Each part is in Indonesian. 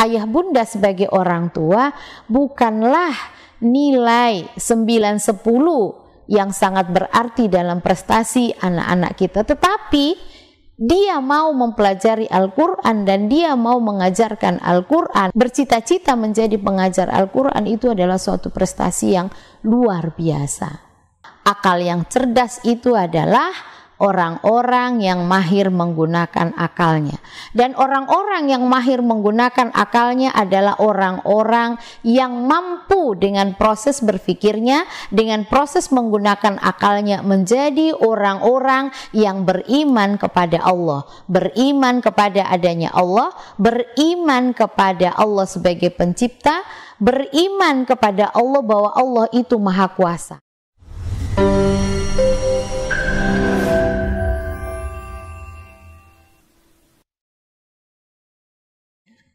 ayah bunda sebagai orang tua bukanlah nilai 9-10 yang sangat berarti dalam prestasi anak-anak kita, tetapi dia mau mempelajari Al-Quran dan dia mau mengajarkan Al-Quran, bercita-cita menjadi pengajar Al-Quran, itu adalah suatu prestasi yang luar biasa. Akal yang cerdas itu adalah orang-orang yang mahir menggunakan akalnya. Dan orang-orang yang mahir menggunakan akalnya adalah orang-orang yang mampu dengan proses berpikirnya, dengan proses menggunakan akalnya, menjadi orang-orang yang beriman kepada Allah, beriman kepada adanya Allah, beriman kepada Allah sebagai pencipta, beriman kepada Allah bahwa Allah itu maha kuasa.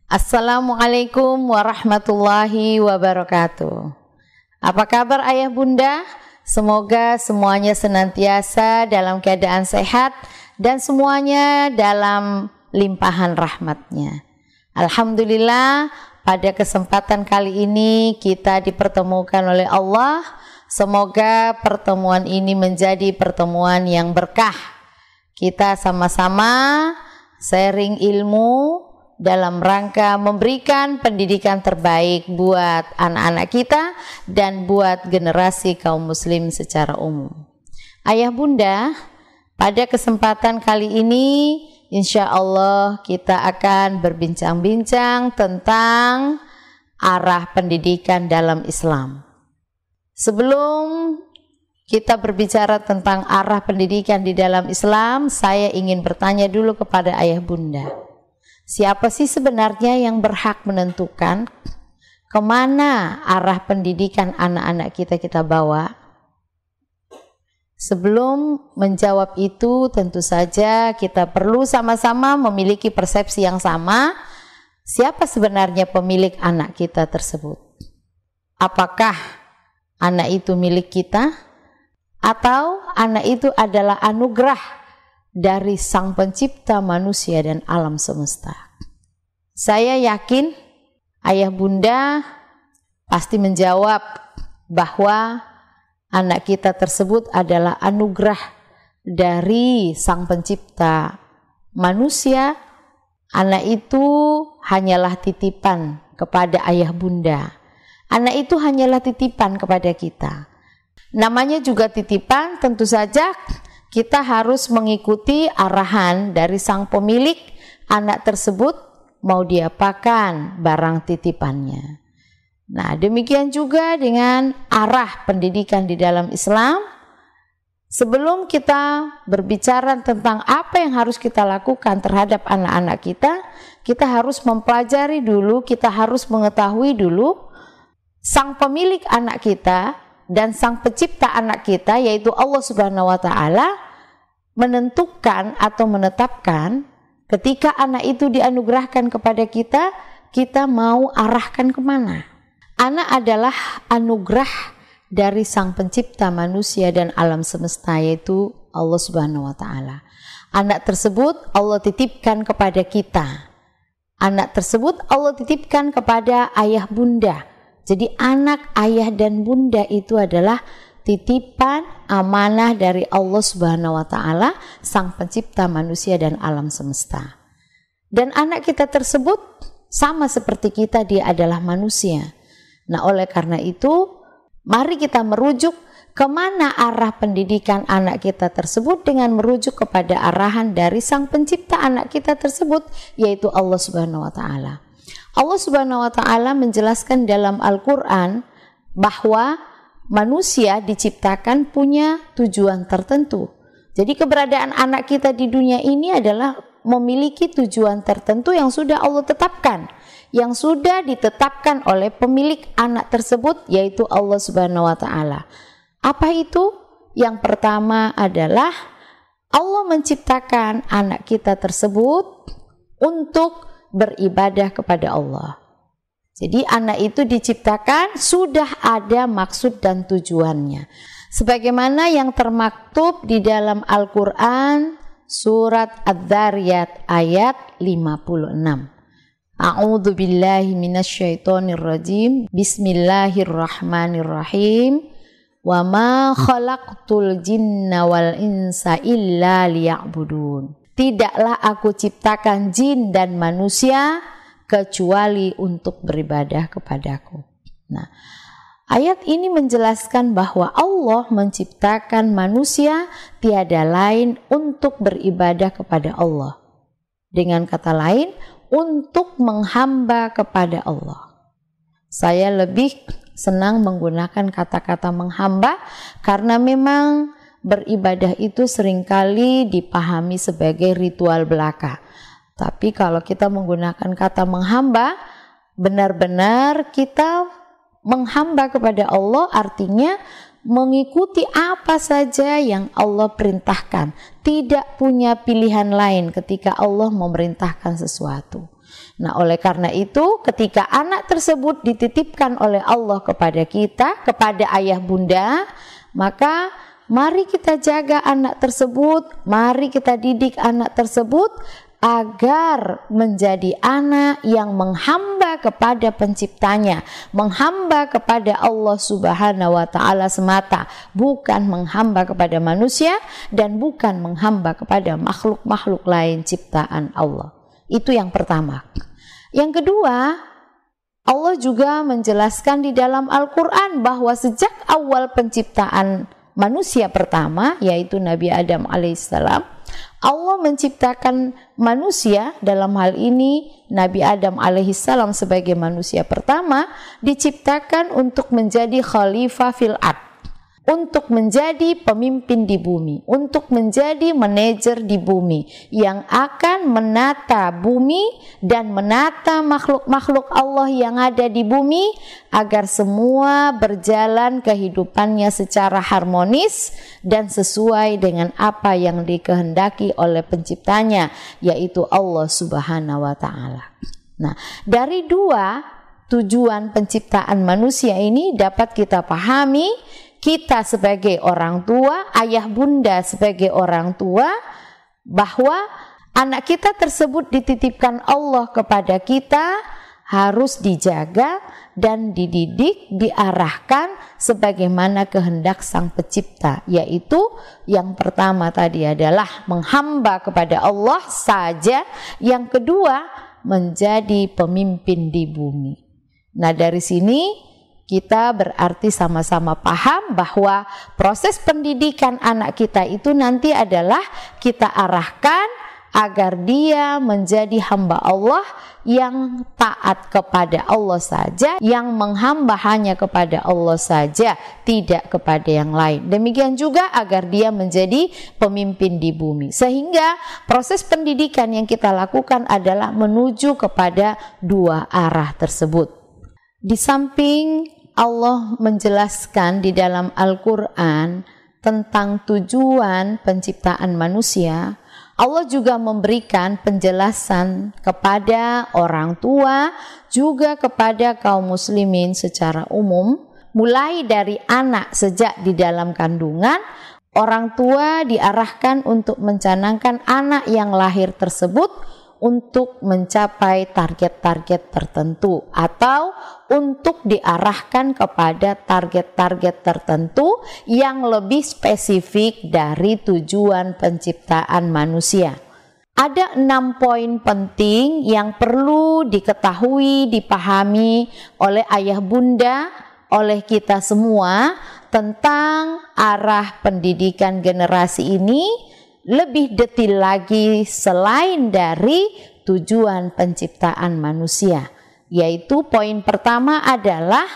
Assalamualaikum warahmatullahi wabarakatuh. Apa kabar ayah bunda? Semoga semuanya senantiasa dalam keadaan sehat dan semuanya dalam limpahan rahmatnya. Alhamdulillah, pada kesempatan kali ini kita dipertemukan oleh Allah. Semoga pertemuan ini menjadi pertemuan yang berkah. Kita sama-sama sharing ilmu dalam rangka memberikan pendidikan terbaik buat anak-anak kita dan buat generasi kaum muslim secara umum. Ayah bunda, pada kesempatan kali ini insya Allah kita akan berbincang-bincang tentang arah pendidikan dalam Islam. Sebelum kita berbicara tentang arah pendidikan di dalam Islam, saya ingin bertanya dulu kepada ayah bunda. Siapa sih sebenarnya yang berhak menentukan kemana arah pendidikan anak-anak kita bawa? Sebelum menjawab itu, tentu saja kita perlu sama-sama memiliki persepsi yang sama. Siapa sebenarnya pemilik anak kita tersebut? Apakah anak itu milik kita? Atau anak itu adalah anugerah dari Sang Pencipta manusia dan alam semesta? Saya yakin ayah bunda pasti menjawab bahwa anak kita tersebut adalah anugerah dari Sang Pencipta manusia. Anak itu hanyalah titipan kepada ayah bunda. Anak itu hanyalah titipan kepada kita. Namanya juga titipan, tentu saja kita harus mengikuti arahan dari sang pemilik anak tersebut, mau diapakan barang titipannya. Nah, demikian juga dengan arah pendidikan di dalam Islam. Sebelum kita berbicara tentang apa yang harus kita lakukan terhadap anak-anak kita harus mempelajari dulu, kita harus mengetahui dulu sang pemilik anak kita dan sang pencipta anak kita, yaitu Allah Subhanahu wa Ta'ala, menentukan atau menetapkan ketika anak itu dianugerahkan kepada kita, kita mau arahkan kemana. Anak adalah anugerah dari Sang Pencipta manusia dan alam semesta, yaitu Allah Subhanahu wa Ta'ala. Anak tersebut Allah titipkan kepada kita. Anak tersebut Allah titipkan kepada ayah bunda. Jadi anak, ayah dan bunda itu adalah titipan amanah dari Allah Subhanahu wa Ta'ala, Sang Pencipta manusia dan alam semesta. Dan anak kita tersebut sama seperti kita, dia adalah manusia. Nah, oleh karena itu mari kita merujuk kemana arah pendidikan anak kita tersebut dengan merujuk kepada arahan dari Sang Pencipta anak kita tersebut, yaitu Allah Subhanahu wa Ta'ala. Allah Subhanahu wa Ta'ala menjelaskan dalam Al-Quran bahwa manusia diciptakan punya tujuan tertentu. Jadi keberadaan anak kita di dunia ini adalah memiliki tujuan tertentu yang sudah Allah tetapkan, yang sudah ditetapkan oleh pemilik anak tersebut, yaitu Allah Subhanahu wa Ta'ala. Apa itu? Yang pertama adalah Allah menciptakan anak kita tersebut untuk beribadah kepada Allah. Jadi anak itu diciptakan sudah ada maksud dan tujuannya. Sebagaimana yang termaktub di dalam Al-Quran surat Adz-Dzariyat ayat 56. A'udzu billahi minasyaitonir rajim. Bismillahirrahmanirrahim. Wa ma khalaqtul jinna wal insa illa liya'budun. Tidaklah aku ciptakan jin dan manusia kecuali untuk beribadah kepadaku. Nah, ayat ini menjelaskan bahwa Allah menciptakan manusia tiada lain untuk beribadah kepada Allah. Dengan kata lain, untuk menghamba kepada Allah. Saya lebih senang menggunakan kata-kata menghamba karena memang beribadah itu seringkali dipahami sebagai ritual belaka. Tapi kalau kita menggunakan kata menghamba, benar-benar kita menghamba kepada Allah, artinya mengikuti apa saja yang Allah perintahkan. Tidak punya pilihan lain ketika Allah memerintahkan sesuatu. Nah, oleh karena itu ketika anak tersebut dititipkan oleh Allah kepada kita, kepada ayah bunda, maka mari kita jaga anak tersebut, mari kita didik anak tersebut agar menjadi anak yang menghamba kepada penciptanya, menghamba kepada Allah Subhanahu wa Ta'ala semata, bukan menghamba kepada manusia dan bukan menghamba kepada makhluk-makhluk lain ciptaan Allah. Itu yang pertama. Yang kedua, Allah juga menjelaskan di dalam Al-Quran bahwa sejak awal penciptaan manusia pertama, yaitu Nabi Adam alaihissalam, Allah menciptakan manusia, dalam hal ini Nabi Adam alaihissalam sebagai manusia pertama, diciptakan untuk menjadi khalifah fil ard, untuk menjadi pemimpin di bumi, untuk menjadi manajer di bumi yang akan menata bumi dan menata makhluk-makhluk Allah yang ada di bumi agar semua berjalan kehidupannya secara harmonis dan sesuai dengan apa yang dikehendaki oleh penciptanya, yaitu Allah Subhanahu wa Ta'ala. Nah, dari dua tujuan penciptaan manusia ini dapat kita pahami, kita sebagai orang tua, ayah bunda sebagai orang tua, bahwa anak kita tersebut dititipkan Allah kepada kita harus dijaga dan dididik, diarahkan sebagaimana kehendak Sang Pencipta, yaitu yang pertama tadi adalah menghamba kepada Allah saja, yang kedua menjadi pemimpin di bumi. Nah, dari sini kita berarti sama-sama paham bahwa proses pendidikan anak kita itu nanti adalah kita arahkan agar dia menjadi hamba Allah yang taat kepada Allah saja, yang menghamba hanya kepada Allah saja, tidak kepada yang lain. Demikian juga agar dia menjadi pemimpin di bumi. Sehingga proses pendidikan yang kita lakukan adalah menuju kepada dua arah tersebut. Di samping Allah menjelaskan di dalam Al-Quran tentang tujuan penciptaan manusia, Allah juga memberikan penjelasan kepada orang tua, juga kepada kaum muslimin secara umum, mulai dari anak sejak di dalam kandungan. Orang tua diarahkan untuk mencanangkan anak yang lahir tersebut untuk mencapai target-target tertentu atau untuk diarahkan kepada target-target tertentu yang lebih spesifik dari tujuan penciptaan manusia. Ada 6 poin penting yang perlu diketahui, dipahami oleh ayah bunda, oleh kita semua tentang arah pendidikan generasi ini lebih detail lagi selain dari tujuan penciptaan manusia, yaitu poin pertama adalah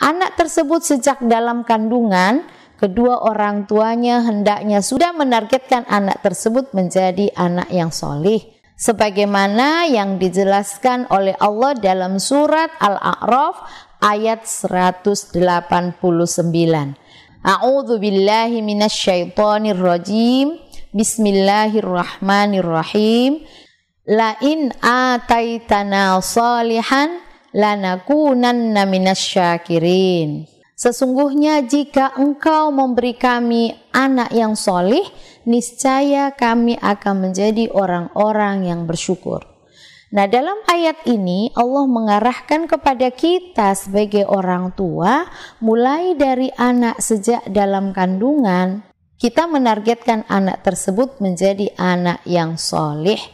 anak tersebut sejak dalam kandungan, kedua orang tuanya hendaknya sudah menargetkan anak tersebut menjadi anak yang solih, sebagaimana yang dijelaskan oleh Allah dalam surat Al-A'raf ayat 189. A'udzu billahi minasyaitonir rajim. Bismillahirrahmanirrahim. La in ataitana salihan lanakunanna minasyakirin. Sesungguhnya jika engkau memberi kami anak yang solih, niscaya kami akan menjadi orang-orang yang bersyukur. Nah, dalam ayat ini Allah mengarahkan kepada kita sebagai orang tua, mulai dari anak sejak dalam kandungan, kita menargetkan anak tersebut menjadi anak yang soleh.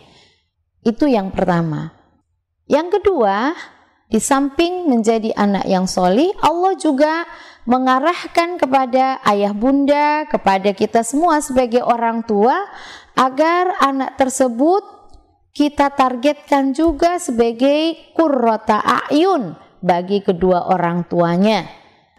Itu yang pertama. Yang kedua, di samping menjadi anak yang soleh, Allah juga mengarahkan kepada ayah bunda, kepada kita semua sebagai orang tua, agar anak tersebut kita targetkan juga sebagai qurrata a'yun bagi kedua orang tuanya.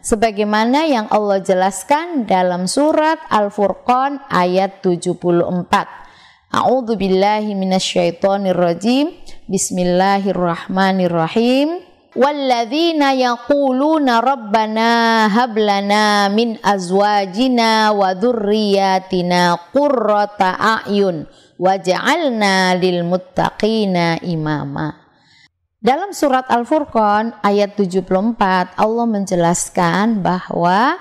Sebagaimana yang Allah jelaskan dalam surat Al-Furqan ayat 74. A'udzu billahi minasyaitonir rajim. Bismillahirrahmanirrahim. Walladzina yaquluna rabbana hab lana min azwajina wa dzurriyyatina qurrata a'yun waj'alna lil muttaqina imama. Dalam surat Al-Furqan ayat 74 Allah menjelaskan bahwa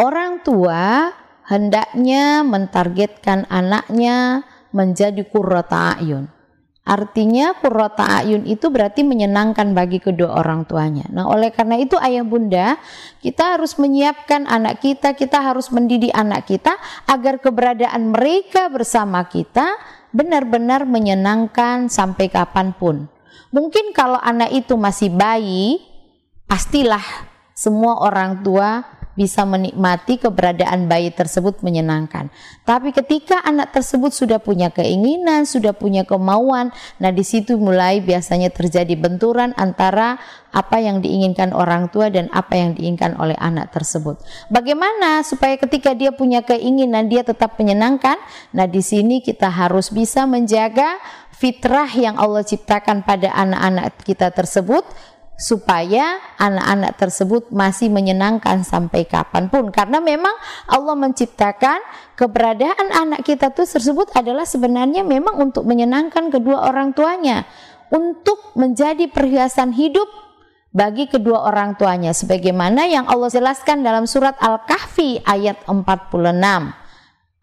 orang tua hendaknya mentargetkan anaknya menjadi qurrata a'yun. Artinya qurrata a'yun itu berarti menyenangkan bagi kedua orang tuanya. Nah, oleh karena itu ayah bunda, kita harus menyiapkan anak kita harus mendidik anak kita agar keberadaan mereka bersama kita benar-benar menyenangkan sampai kapanpun. Mungkin kalau anak itu masih bayi, pastilah semua orang tua bisa menikmati keberadaan bayi tersebut menyenangkan. Tapi ketika anak tersebut sudah punya keinginan, sudah punya kemauan, nah di situ mulai biasanya terjadi benturan antara apa yang diinginkan orang tua dan apa yang diinginkan oleh anak tersebut. Bagaimana supaya ketika dia punya keinginan dia tetap menyenangkan? Nah, di sini kita harus bisa menjaga fitrah yang Allah ciptakan pada anak-anak kita tersebut, supaya anak-anak tersebut masih menyenangkan sampai kapanpun. Karena memang Allah menciptakan keberadaan anak kita tersebut adalah sebenarnya memang untuk menyenangkan kedua orang tuanya, untuk menjadi perhiasan hidup bagi kedua orang tuanya, sebagaimana yang Allah jelaskan dalam surat Al-Kahfi ayat 46.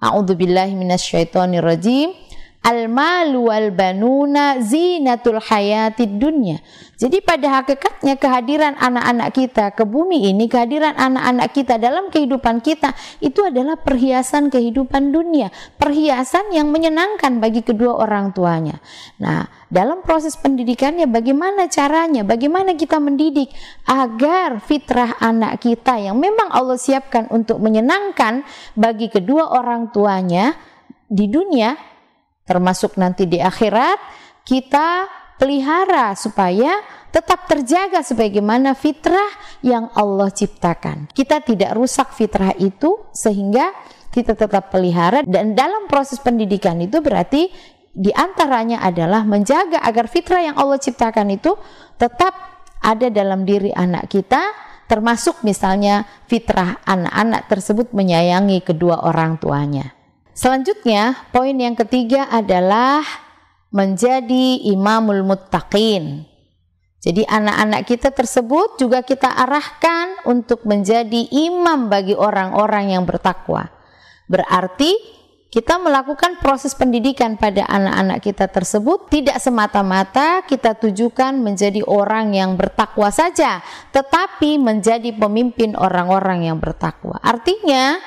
A'udzubillahi minasyaitonirrajim. Al-malu wal banuna zinatul hayatid dunya. Jadi pada hakikatnya kehadiran anak-anak kita ke bumi ini, kehadiran anak-anak kita dalam kehidupan kita itu adalah perhiasan kehidupan dunia, perhiasan yang menyenangkan bagi kedua orang tuanya. Nah, dalam proses pendidikannya bagaimana caranya? Bagaimana kita mendidik agar fitrah anak kita yang memang Allah siapkan untuk menyenangkan bagi kedua orang tuanya di dunia, termasuk nanti di akhirat, kita pelihara supaya tetap terjaga sebagaimana fitrah yang Allah ciptakan. Kita tidak rusak fitrah itu sehingga kita tetap pelihara, dan dalam proses pendidikan itu berarti diantaranya adalah menjaga agar fitrah yang Allah ciptakan itu tetap ada dalam diri anak kita, termasuk misalnya fitrah anak-anak tersebut menyayangi kedua orang tuanya. Selanjutnya, poin yang ketiga adalah menjadi imamul muttaqin. Jadi anak-anak kita tersebut juga kita arahkan untuk menjadi imam bagi orang-orang yang bertakwa. Berarti kita melakukan proses pendidikan pada anak-anak kita tersebut tidak semata-mata kita tujukan menjadi orang yang bertakwa saja, tetapi menjadi pemimpin orang-orang yang bertakwa. Artinya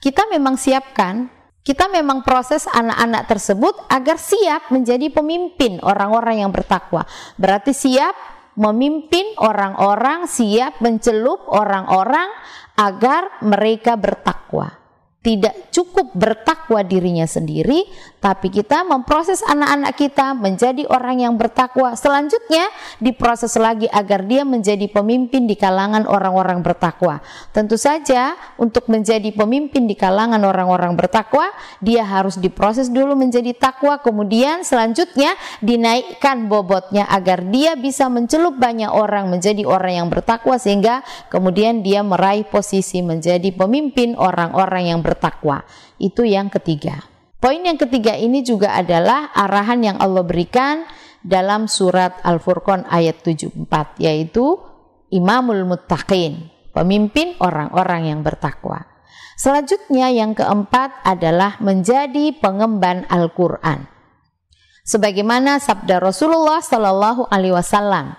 kita memang siapkan, kita memang proses anak-anak tersebut agar siap menjadi pemimpin orang-orang yang bertakwa. Berarti siap memimpin orang-orang, siap mencelup orang-orang agar mereka bertakwa. Tidak cukup bertakwa dirinya sendiri, tapi kita memproses anak-anak kita menjadi orang yang bertakwa. Selanjutnya diproses lagi agar dia menjadi pemimpin di kalangan orang-orang bertakwa. Tentu saja untuk menjadi pemimpin di kalangan orang-orang bertakwa, dia harus diproses dulu menjadi takwa, kemudian selanjutnya dinaikkan bobotnya agar dia bisa mencelup banyak orang menjadi orang yang bertakwa, sehingga kemudian dia meraih posisi menjadi pemimpin orang-orang yang bertakwa. Itu yang ketiga. Poin yang ketiga ini juga adalah arahan yang Allah berikan dalam surat Al-Furqan ayat 74, yaitu imamul muttaqin, pemimpin orang-orang yang bertakwa. Selanjutnya yang keempat adalah menjadi pengemban Al-Quran. Sebagaimana sabda Rasulullah sallallahu alaihi wasallam,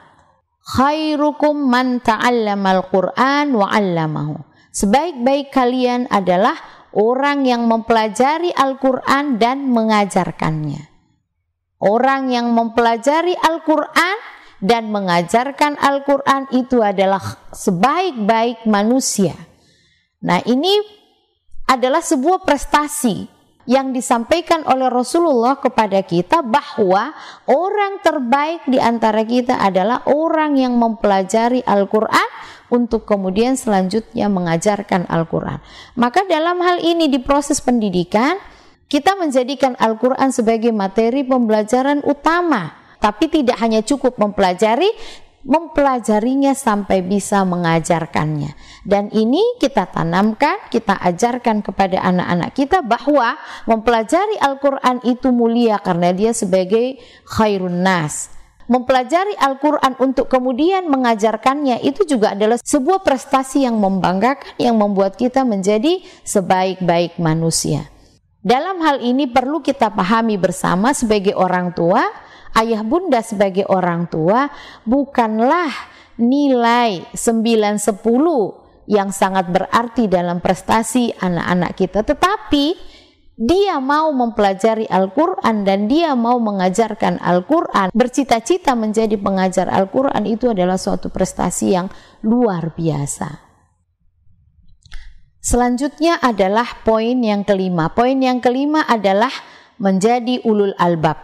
khairukum man ta'allamal Qur'an wa 'allamahu. Sebaik-baik kalian adalah orang yang mempelajari Al-Qur'an dan mengajarkannya. Orang yang mempelajari Al-Qur'an dan mengajarkan Al-Qur'an itu adalah sebaik-baik manusia. Nah, ini adalah sebuah prestasi yang disampaikan oleh Rasulullah kepada kita, bahwa orang terbaik di antara kita adalah orang yang mempelajari Al-Quran untuk kemudian selanjutnya mengajarkan Al-Quran. Maka dalam hal ini di proses pendidikan, kita menjadikan Al-Quran sebagai materi pembelajaran utama, tapi tidak hanya cukup mempelajarinya sampai bisa mengajarkannya. Dan ini kita tanamkan, kita ajarkan kepada anak-anak kita bahwa mempelajari Al-Quran itu mulia karena dia sebagai khairun nas. Mempelajari Al-Quran untuk kemudian mengajarkannya itu juga adalah sebuah prestasi yang membanggakan, yang membuat kita menjadi sebaik-baik manusia. Dalam hal ini perlu kita pahami bersama sebagai orang tua, ayah bunda sebagai orang tua, bukanlah nilai 9-10 yang sangat berarti dalam prestasi anak-anak kita, tetapi dia mau mempelajari Al-Quran dan dia mau mengajarkan Al-Quran, bercita-cita menjadi pengajar Al-Quran, itu adalah suatu prestasi yang luar biasa. Selanjutnya adalah poin yang kelima. Poin yang kelima adalah menjadi ulul albab.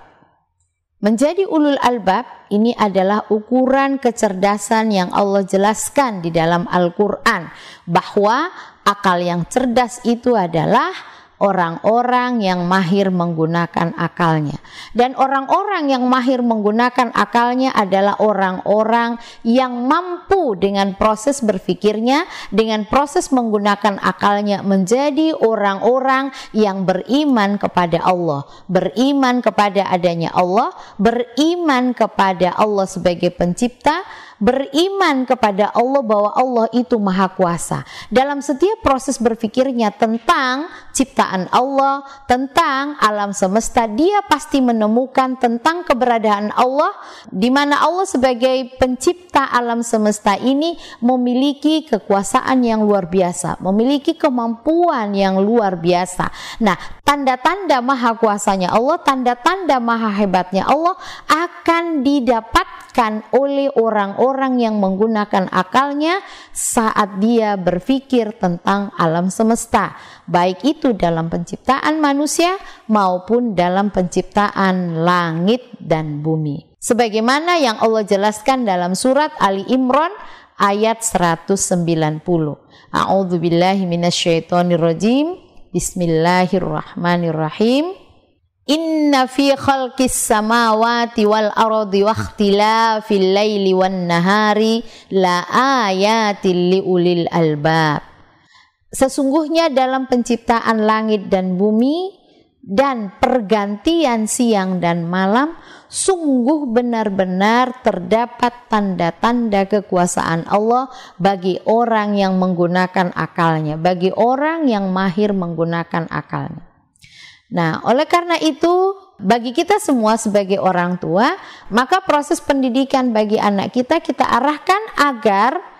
Menjadi ulul albab ini adalah ukuran kecerdasan yang Allah jelaskan di dalam Al-Quran, bahwa akal yang cerdas itu adalah orang-orang yang mahir menggunakan akalnya. Dan orang-orang yang mahir menggunakan akalnya adalah orang-orang yang mampu dengan proses berpikirnya, dengan proses menggunakan akalnya, menjadi orang-orang yang beriman kepada Allah, beriman kepada adanya Allah, beriman kepada Allah sebagai pencipta, beriman kepada Allah bahwa Allah itu maha kuasa. Dalam setiap proses berpikirnya tentang ciptaan Allah, tentang alam semesta, dia pasti menemukan tentang keberadaan Allah, di mana Allah sebagai pencipta alam semesta ini memiliki kekuasaan yang luar biasa, memiliki kemampuan yang luar biasa. Nah, tanda-tanda maha kuasanya Allah, tanda-tanda maha hebatnya Allah akan didapatkan oleh orang-orang yang menggunakan akalnya saat dia berpikir tentang alam semesta, baik itu dalam penciptaan manusia maupun dalam penciptaan langit dan bumi. Sebagaimana yang Allah jelaskan dalam surat Ali Imran ayat 190. A'udzubillahi minasyaitonirrajim. Bismillahirrahmanirrahim. Inna fi khalqis samawati wal ardi wa ikhtilafil laili wan nahari la ayatil liulil albab. Sesungguhnya dalam penciptaan langit dan bumi dan pergantian siang dan malam, sungguh benar-benar terdapat tanda-tanda kekuasaan Allah bagi orang yang menggunakan akalnya, bagi orang yang mahir menggunakan akalnya. Nah, oleh karena itu, bagi kita semua sebagai orang tua, maka proses pendidikan bagi anak kita arahkan agar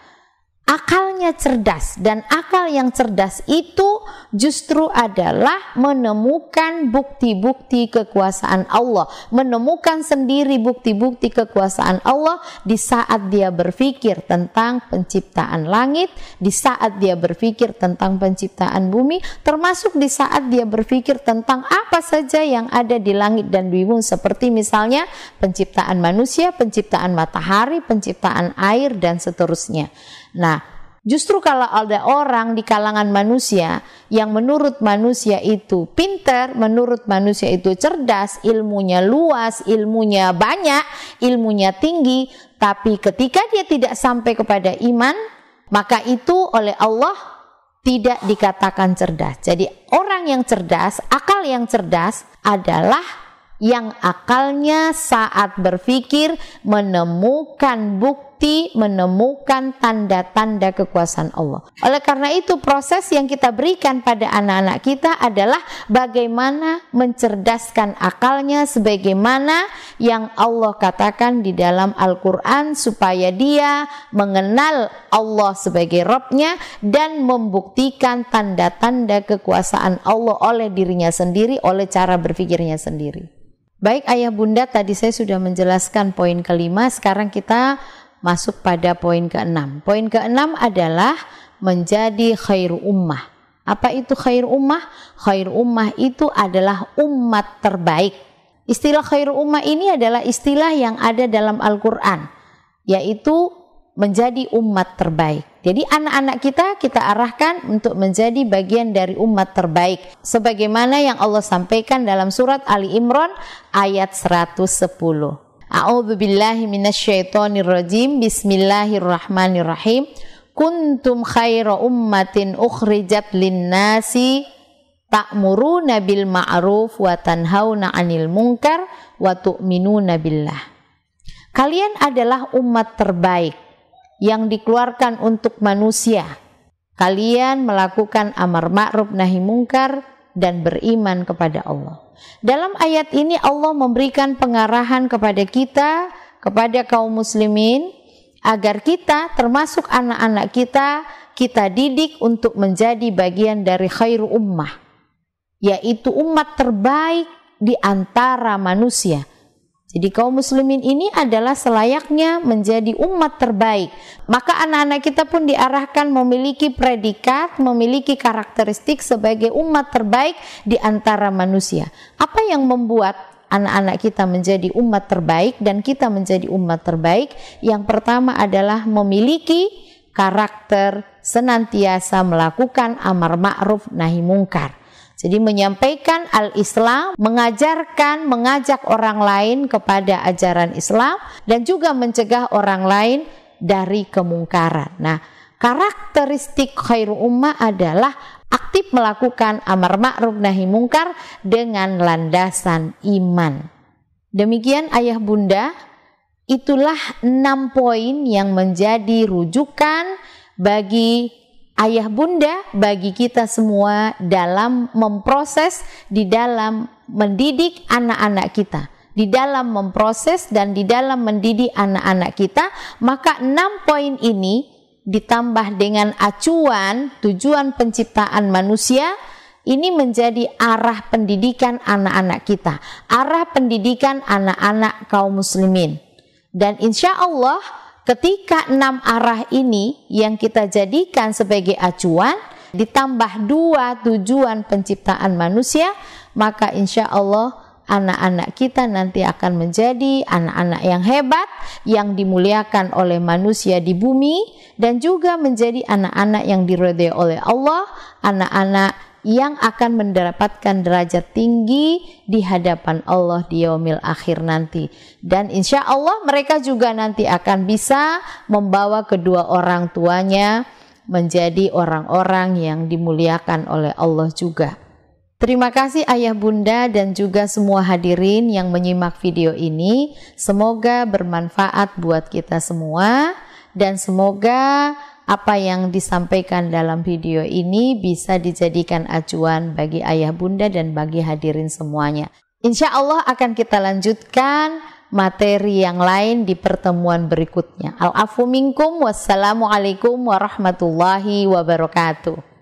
akalnya cerdas, dan akal yang cerdas itu justru adalah menemukan bukti-bukti kekuasaan Allah, menemukan sendiri bukti-bukti kekuasaan Allah di saat dia berpikir tentang penciptaan langit, di saat dia berpikir tentang penciptaan bumi, termasuk di saat dia berpikir tentang apa saja yang ada di langit dan bumi, seperti misalnya penciptaan manusia, penciptaan matahari, penciptaan air, dan seterusnya. Nah, justru kalau ada orang di kalangan manusia yang menurut manusia itu pintar, menurut manusia itu cerdas, ilmunya luas, ilmunya banyak, ilmunya tinggi, tapi ketika dia tidak sampai kepada iman, maka itu oleh Allah tidak dikatakan cerdas. Jadi orang yang cerdas, akal yang cerdas adalah yang akalnya saat berpikir menemukan bukti bukti menemukan tanda-tanda kekuasaan Allah. Oleh karena itu proses yang kita berikan pada anak-anak kita adalah bagaimana mencerdaskan akalnya sebagaimana yang Allah katakan di dalam Al-Quran, supaya dia mengenal Allah sebagai Rabb-nya dan membuktikan tanda-tanda kekuasaan Allah oleh dirinya sendiri, oleh cara berpikirnya sendiri. Baik ayah bunda, tadi saya sudah menjelaskan poin kelima, sekarang kita masuk pada poin keenam. Poin keenam adalah menjadi khairu ummah. Apa itu khairu ummah? Khairu ummah itu adalah umat terbaik. Istilah khairu ummah ini adalah istilah yang ada dalam Al-Quran, yaitu menjadi umat terbaik. Jadi anak-anak kita arahkan untuk menjadi bagian dari umat terbaik, sebagaimana yang Allah sampaikan dalam surat Ali Imran ayat 110. A'udzubillahi minasyaitonirrajim. Bismillahirrahmanirrahim. Kuntum khaira ummatin ukhrijat linnasi ta'muruna bil ma'ruf wa tanhauna 'anil munkar wa tu'minuna billah. Kalian adalah umat terbaik yang dikeluarkan untuk manusia. Kalian melakukan amar ma'ruf nahi mungkar dan beriman kepada Allah. Dalam ayat ini Allah memberikan pengarahan kepada kita, kepada kaum muslimin, agar kita termasuk anak-anak kita didik untuk menjadi bagian dari khairu ummah, yaitu umat terbaik di antara manusia. Jadi kaum muslimin ini adalah selayaknya menjadi umat terbaik. Maka anak-anak kita pun diarahkan memiliki predikat, memiliki karakteristik sebagai umat terbaik di antara manusia. Apa yang membuat anak-anak kita menjadi umat terbaik dan kita menjadi umat terbaik? Yang pertama adalah memiliki karakter senantiasa melakukan amar ma'ruf nahi mungkar. Jadi menyampaikan al-Islam, mengajarkan, mengajak orang lain kepada ajaran Islam dan juga mencegah orang lain dari kemungkaran. Nah, karakteristik khairu ummah adalah aktif melakukan amar ma'ruf nahi mungkar dengan landasan iman. Demikian ayah bunda, itulah 6 poin yang menjadi rujukan bagi ayah bunda, bagi kita semua dalam memproses, di dalam mendidik anak-anak kita, di dalam memproses dan di dalam mendidik anak-anak kita. Maka 6 poin ini ditambah dengan acuan tujuan penciptaan manusia, ini menjadi arah pendidikan anak-anak kita, arah pendidikan anak-anak kaum muslimin. Dan insya Allah ketika 6 arah ini yang kita jadikan sebagai acuan, ditambah 2 tujuan penciptaan manusia, maka insya Allah anak-anak kita nanti akan menjadi anak-anak yang hebat, yang dimuliakan oleh manusia di bumi, dan juga menjadi anak-anak yang diridhai oleh Allah, anak-anak yang akan mendapatkan derajat tinggi di hadapan Allah di yaumil akhir nanti. Dan insya Allah mereka juga nanti akan bisa membawa kedua orang tuanya menjadi orang-orang yang dimuliakan oleh Allah juga. Terima kasih ayah bunda dan juga semua hadirin yang menyimak video ini. Semoga bermanfaat buat kita semua dan semoga apa yang disampaikan dalam video ini bisa dijadikan acuan bagi ayah bunda dan bagi hadirin semuanya. Insya Allah akan kita lanjutkan materi yang lain di pertemuan berikutnya. Al-afu minkum, wassalamualaikum warahmatullahi wabarakatuh.